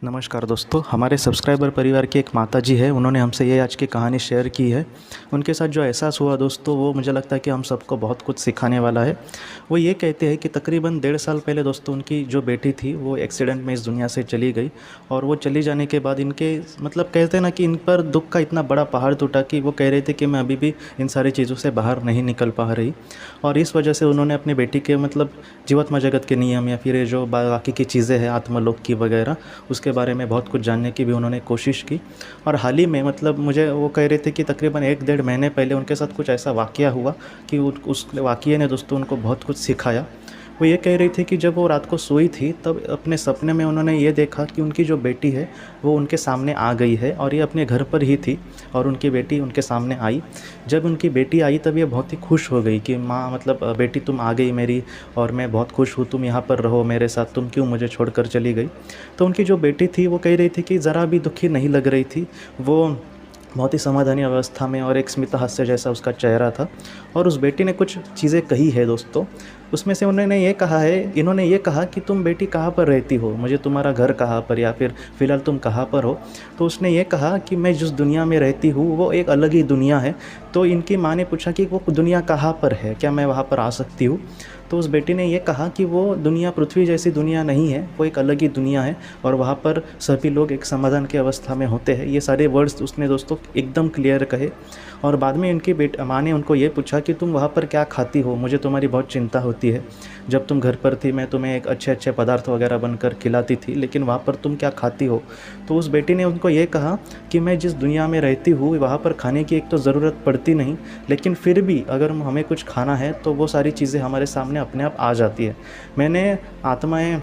नमस्कार दोस्तों, हमारे सब्सक्राइबर परिवार की एक माता जी है। उन्होंने हमसे ये आज की कहानी शेयर की है। उनके साथ जो एहसास हुआ दोस्तों, वो मुझे लगता है कि हम सबको बहुत कुछ सिखाने वाला है। वो ये कहते हैं कि तकरीबन 1.5 साल पहले दोस्तों उनकी जो बेटी थी वो एक्सीडेंट में इस दुनिया से चली गई। और वो चली जाने के बाद इनके मतलब कहते हैं ना कि इन पर दुख का इतना बड़ा पहाड़ टूटा कि वो कह रहे थे कि मैं अभी भी इन सारी चीज़ों से बाहर नहीं निकल पा रही। और इस वजह से उन्होंने अपनी बेटी के मतलब जीवात्मा जगत के नियम या फिर ये जो बाकी की चीज़ें हैं आत्मलोक की वगैरह, उसके बारे में बहुत कुछ जानने की भी उन्होंने कोशिश की। और हाल ही में मतलब मुझे वो कह रहे थे कि तकरीबन 1 डेढ़ महीने पहले उनके साथ कुछ ऐसा वाक़या हुआ कि उस वाक़ये ने दोस्तों उनको बहुत कुछ सिखाया। वो ये कह रही थी कि जब वो रात को सोई थी तब अपने सपने में उन्होंने ये देखा कि उनकी जो बेटी है वो उनके सामने आ गई है और ये अपने घर पर ही थी और उनकी बेटी उनके सामने आई। जब उनकी बेटी आई तब ये बहुत ही खुश हो गई कि माँ मतलब बेटी तुम आ गई मेरी, और मैं बहुत खुश हूँ, तुम यहाँ पर रहो मेरे साथ, तुम क्यों मुझे छोड़कर चली गई। तो उनकी जो बेटी थी वो कह रही थी कि ज़रा भी दुखी नहीं लग रही थी। वो बहुत ही समाधानी अवस्था में और एक स्मित हास्य जैसा उसका चेहरा था। और उस बेटी ने कुछ चीज़ें कही है दोस्तों। उसमें से इन्होंने ये कहा कि तुम बेटी कहाँ पर रहती हो, मुझे तुम्हारा घर कहाँ पर, या फिर फ़िलहाल तुम कहाँ पर हो। तो उसने ये कहा कि मैं जिस दुनिया में रहती हूँ वो एक अलग ही दुनिया है। तो इनकी माँ ने पूछा कि वो दुनिया कहाँ पर है, क्या मैं वहाँ पर आ सकती हूँ। तो उस बेटी ने ये कहा कि वो दुनिया पृथ्वी जैसी दुनिया नहीं है, वो एक अलग ही दुनिया है और वहाँ पर सभी लोग एक समाधान की अवस्था में होते हैं। ये सारे वर्ड्स उसने दोस्तों एकदम क्लियर कहे। और बाद में इनकी माँ ने उनको ये पूछा कि तुम वहाँ पर क्या खाती हो, मुझे तुम्हारी बहुत चिंता होती है। जब तुम घर पर थी मैं तुम्हें एक अच्छे अच्छे पदार्थ वगैरह बनकर खिलाती थी, लेकिन वहाँ पर तुम क्या खाती हो। तो उस बेटी ने उनको ये कहा कि मैं जिस दुनिया में रहती हूँ वहाँ पर खाने की एक तो ज़रूरत पड़ती नहीं, लेकिन फिर भी अगर हमें कुछ खाना है तो वो सारी चीज़ें हमारे सामने अपने आप आ जाती है। मैंने आत्माएं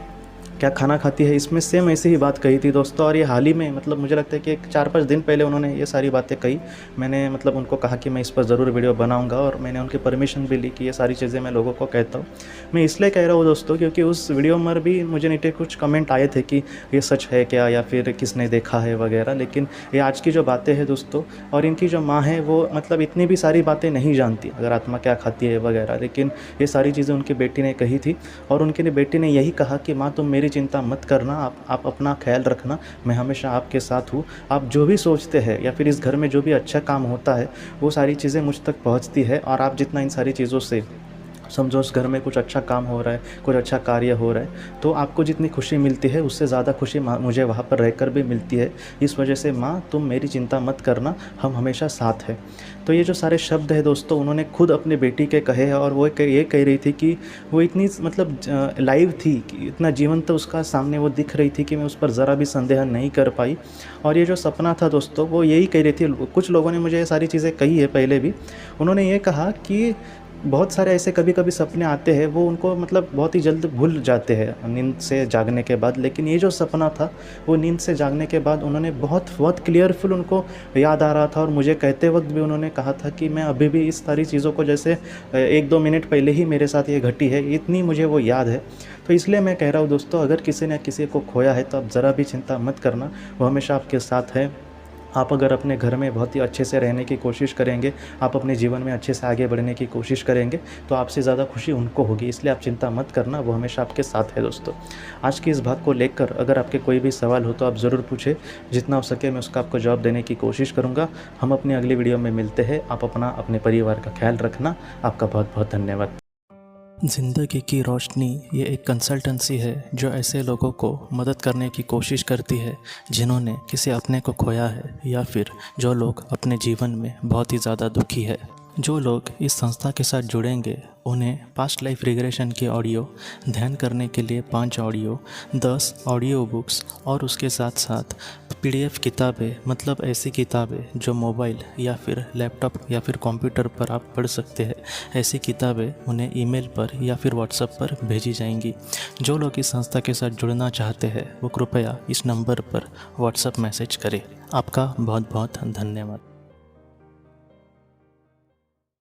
क्या खाना खाती है इसमें सेम ऐसी ही बात कही थी दोस्तों। और ये हाल ही में मतलब मुझे लगता है कि एक 4-5 दिन पहले उन्होंने ये सारी बातें कही। मैंने मतलब उनको कहा कि मैं इस पर ज़रूर वीडियो बनाऊंगा और मैंने उनकी परमिशन भी ली कि ये सारी चीज़ें मैं लोगों को कहता हूँ। मैं इसलिए कह रहा हूँ दोस्तों क्योंकि उस वीडियो में भी मुझे नीचे कुछ कमेंट आए थे कि ये सच है क्या या फिर किसने देखा है वगैरह, लेकिन ये आज की जो बातें हैं दोस्तों, और इनकी जो माँ है वो मतलब इतनी भी सारी बातें नहीं जानती अगर आत्मा क्या खाती है वगैरह, लेकिन ये सारी चीज़ें उनकी बेटी ने कही थी। और उनकी बेटी ने यही कहा कि माँ तुम मेरी चिंता मत करना, आप अपना ख्याल रखना, मैं हमेशा आपके साथ हूँ। आप जो भी सोचते हैं या फिर इस घर में जो भी अच्छा काम होता है वो सारी चीज़ें मुझ तक पहुँचती है। और आप जितना इन सारी चीज़ों से समझो उस घर में कुछ अच्छा काम हो रहा है, कुछ अच्छा कार्य हो रहा है, तो आपको जितनी खुशी मिलती है उससे ज़्यादा खुशी मुझे वहाँ पर रहकर भी मिलती है। इस वजह से माँ तुम मेरी चिंता मत करना, हम हमेशा साथ हैं। तो ये जो सारे शब्द है दोस्तों उन्होंने खुद अपनी बेटी के कहे हैं। और वो ये कह रही थी कि वो इतनी मतलब लाइव थी कि इतना जीवंत उसका सामने वो दिख रही थी कि मैं उस पर ज़रा भी संदेह नहीं कर पाई। और ये जो सपना था दोस्तों वो यही कह रही थी। कुछ लोगों ने मुझे ये सारी चीज़ें कही है पहले भी। उन्होंने ये कहा कि बहुत सारे ऐसे कभी कभी सपने आते हैं वो उनको मतलब बहुत ही जल्द भूल जाते हैं नींद से जागने के बाद, लेकिन ये जो सपना था वो नींद से जागने के बाद उन्होंने बहुत क्लियरफुल उनको याद आ रहा था। और मुझे कहते वक्त भी उन्होंने कहा था कि मैं अभी भी इस सारी चीज़ों को जैसे 1-2 मिनट पहले ही मेरे साथ ये घटी है, इतनी मुझे वो याद है। तो इसलिए मैं कह रहा हूँ दोस्तों, अगर किसी ने किसी को खोया है तो आप ज़रा भी चिंता मत करना, वो हमेशा आपके साथ है। आप अगर अपने घर में बहुत ही अच्छे से रहने की कोशिश करेंगे, आप अपने जीवन में अच्छे से आगे बढ़ने की कोशिश करेंगे, तो आपसे ज़्यादा खुशी उनको होगी। इसलिए आप चिंता मत करना, वो हमेशा आपके साथ है दोस्तों। आज की इस बात को लेकर अगर आपके कोई भी सवाल हो तो आप ज़रूर पूछें, जितना हो सके मैं उसका आपको जवाब देने की कोशिश करूँगा। हम अपनी अगली वीडियो में मिलते हैं। आप अपना अपने परिवार का ख्याल रखना। आपका बहुत बहुत धन्यवाद। ज़िंदगी की रोशनी ये एक कंसल्टेंसी है जो ऐसे लोगों को मदद करने की कोशिश करती है जिन्होंने किसी अपने को खोया है या फिर जो लोग अपने जीवन में बहुत ही ज़्यादा दुखी है। जो लोग इस संस्था के साथ जुड़ेंगे उन्हें पास्ट लाइफ रिग्रेशन की ऑडियो, ध्यान करने के लिए 5 ऑडियो, 10 ऑडियो बुक्स और उसके साथ साथ PDF किताबें, मतलब ऐसी किताबें जो मोबाइल या फिर लैपटॉप या फिर कंप्यूटर पर आप पढ़ सकते हैं, ऐसी किताबें उन्हें ईमेल पर या फिर व्हाट्सएप पर भेजी जाएंगी। जो लोग इस संस्था के साथ जुड़ना चाहते हैं वो कृपया इस नंबर पर व्हाट्सएप मैसेज करें। आपका बहुत बहुत धन्यवाद।